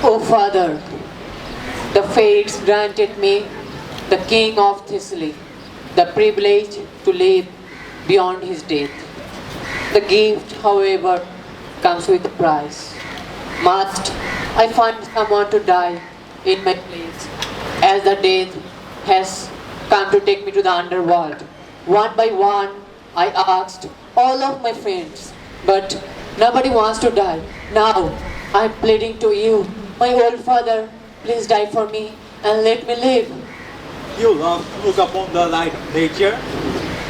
O Father, the fates granted me, the King of Thessaly, the privilege to live beyond his death. The gift, however, comes with a price. Must I find someone to die in my place, as the death has come to take me to the underworld? One by one, I asked all of my friends, but nobody wants to die. Now, I'm pleading to you, my old father, please die for me and let me live. You love to look upon the light of nature.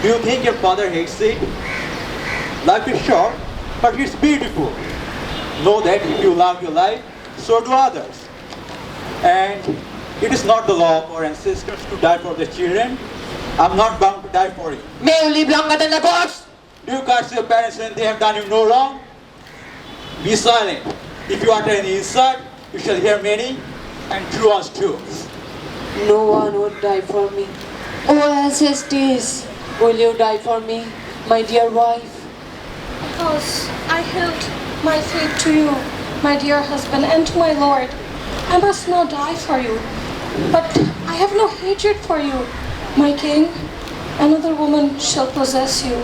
Do you think your father hates it? Life is short, but it's beautiful. Know that if you love your life, so do others. And it is not the law of our ancestors to die for the children. I'm not bound to die for you. May you live longer than the gods! Do you curse your parents when they have done you no wrong? Be silent. If you utter any insult, you shall hear many, and true ones too. No one would die for me. Oh ancestors, will you die for me, my dear wife? Because I held my faith to you, my dear husband, and to my Lord. I must not die for you. But I have no hatred for you, my king. Another woman shall possess you,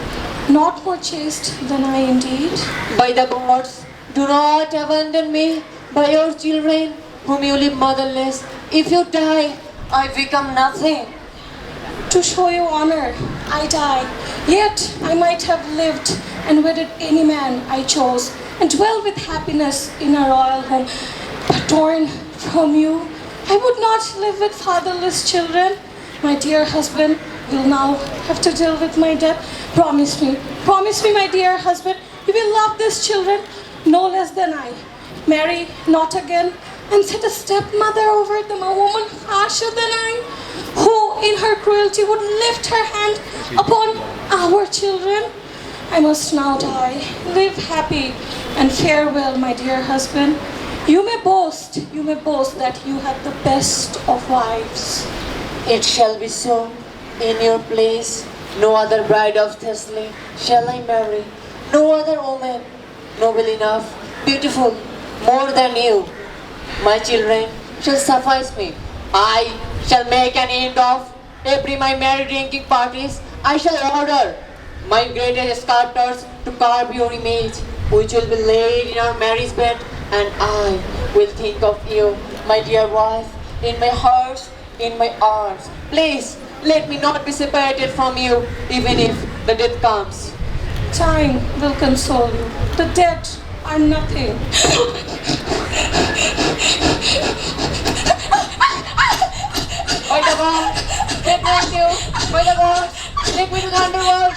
not more chaste than I indeed. By the gods, do not abandon me by your children, whom you leave motherless. If you die, I become nothing. To show you honor, I die. Yet I might have lived and wedded any man I chose, and dwell with happiness in a royal home. But torn from you, I would not live with fatherless children. My dear husband will now have to deal with my death. Promise me, my dear husband, you will love these children no less than I. Marry not again, and set a stepmother over them, a woman harsher than I, who in her cruelty would lift her hand upon our children. I must now die. Live happy, and farewell, my dear husband. You may boast that you have the best of wives. It shall be so. In your place, no other bride of Thessaly shall I marry. No other woman noble enough, beautiful, more than you. My children shall suffice me. I shall make an end of every my merry drinking parties. I shall order my greatest sculptors to carve your image, which will be laid in our marriage bed, and I will think of you, my dear wife, in my heart, in my arms. Please, let me not be separated from you, even if the death comes. Time will console you. The dead are nothing. By the gods, take me with you. By the gods, take me to the underworld.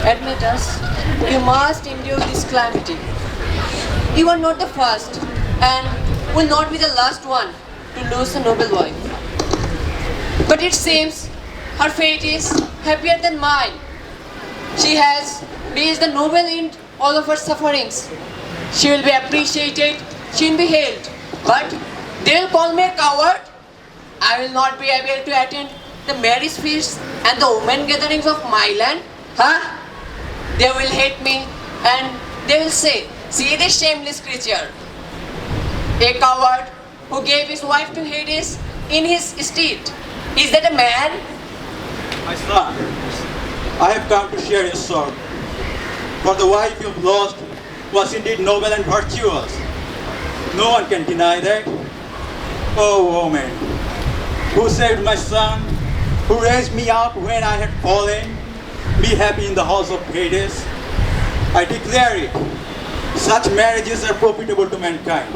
Admit us, you must endure this calamity. You are not the first, and will not be the last one to lose a noble wife. But it seems her fate is happier than mine. She has reached the noble end all of her sufferings. She will be appreciated, she will be hailed. But they will call me a coward. I will not be able to attend the marriage feasts and the women gatherings of my land. Huh? They will hate me, and they will say, see this shameless creature. A coward who gave his wife to Hades in his stead. Is that a man? My son, I have come to share your sorrow. For the wife you have lost was indeed noble and virtuous. No one can deny that. Oh woman, who saved my son, who raised me up when I had fallen, be happy in the halls of Hades. I declare it, such marriages are profitable to mankind.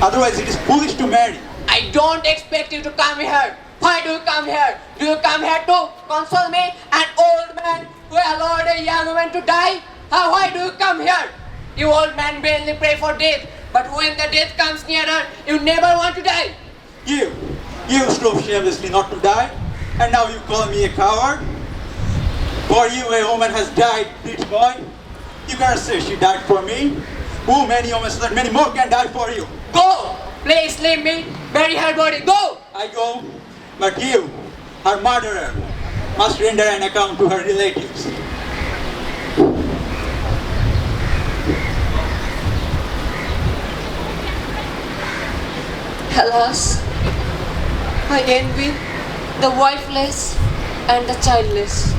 Otherwise it is foolish to marry. I don't expect you to come here. Why do you come here? Do you come here to console me, an old man who allowed a young woman to die? Why do you come here? You old man barely pray for death, but when the death comes nearer, you never want to die. You strove shamelessly not to die, and now you call me a coward? For you a woman has died, pretty boy. You cannot say she died for me. Oh, many women, so that many more can die for you. Go! Please leave me. Bury her body. Go! I go, but you, her murderer, must render an account to her relatives. Alas, I envy the wifeless and the childless.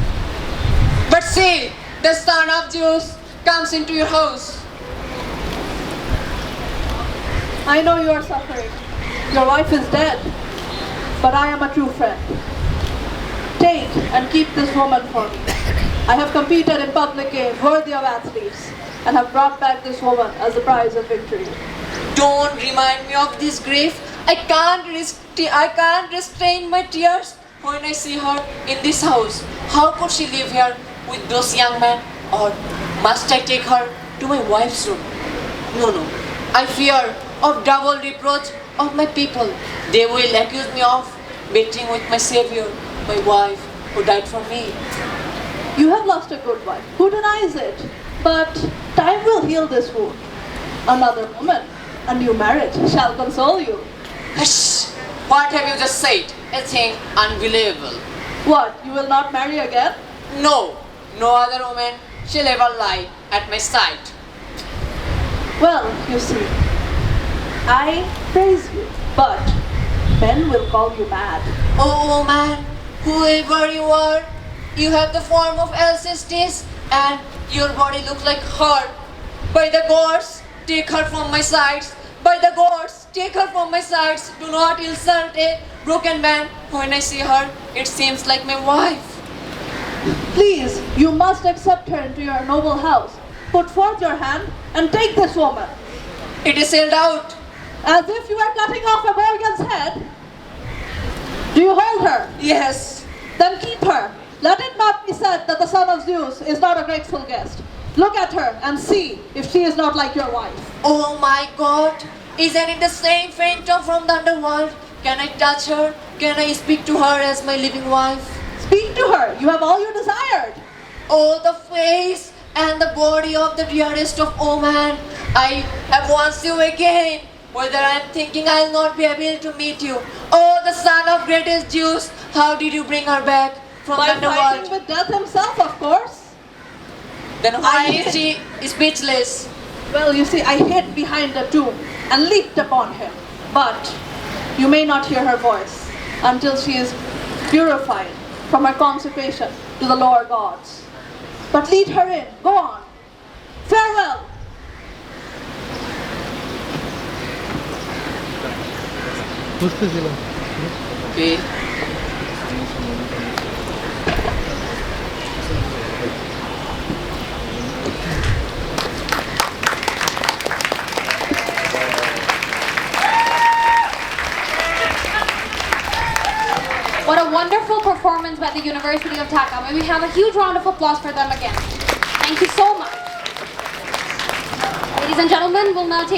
But see, the son of Zeus comes into your house. I know you are suffering. Your wife is dead, but I am a true friend. Take and keep this woman for me. I have competed in public games worthy of athletes and have brought back this woman as the prize of victory. Don't remind me of this grief. I can't restrain my tears when I see her in this house. How could she live here with those young men? Or must I take her to my wife's room? No. I fear of double reproach of my people. They will accuse me of beating with my savior, my wife, who died for me. You have lost a good wife. Who denies it? But time will heal this wound. Another woman, a new marriage, shall console you. Hush! What have you just said? A thing unbelievable. What, you will not marry again? No other woman shall ever lie at my side. Well, you see, I praise you, but men will call you mad. Oh man, whoever you are, you have the form of Alcestis and your body looks like her. By the gods, take her from my sides. By the gods, take her from my sides. Do not insult a broken man. When I see her, it seems like my wife. Please, you must accept her into your noble house. Put forth your hand and take this woman. It is held out. As if you were cutting off a Gorgon's head. Do you hold her? Yes. Then keep her. Let it not be said that the son of Zeus is not a grateful guest. Look at her and see if she is not like your wife. Oh my God. Isn't it the same phantom from the underworld? Can I touch her? Can I speak to her as my living wife? Speak to her. You have all you desired. Oh, the face and the body of the dearest of woman. I have wants you again. Whether I am thinking I'll not be able to meet you. Oh, the son of greatest Zeus, how did you bring her back from By the fighting underworld? with death himself, of course. Then why is she speechless? Well, you see, I hid behind the tomb and leaped upon him. But you may not hear her voice until she is purified from her consecration to the lower gods. But lead her in. Go on. Farewell. Okay. What a wonderful performance by the University of Dhaka. May we have a huge round of applause for them again. Thank you so much. Ladies and gentlemen, we'll now take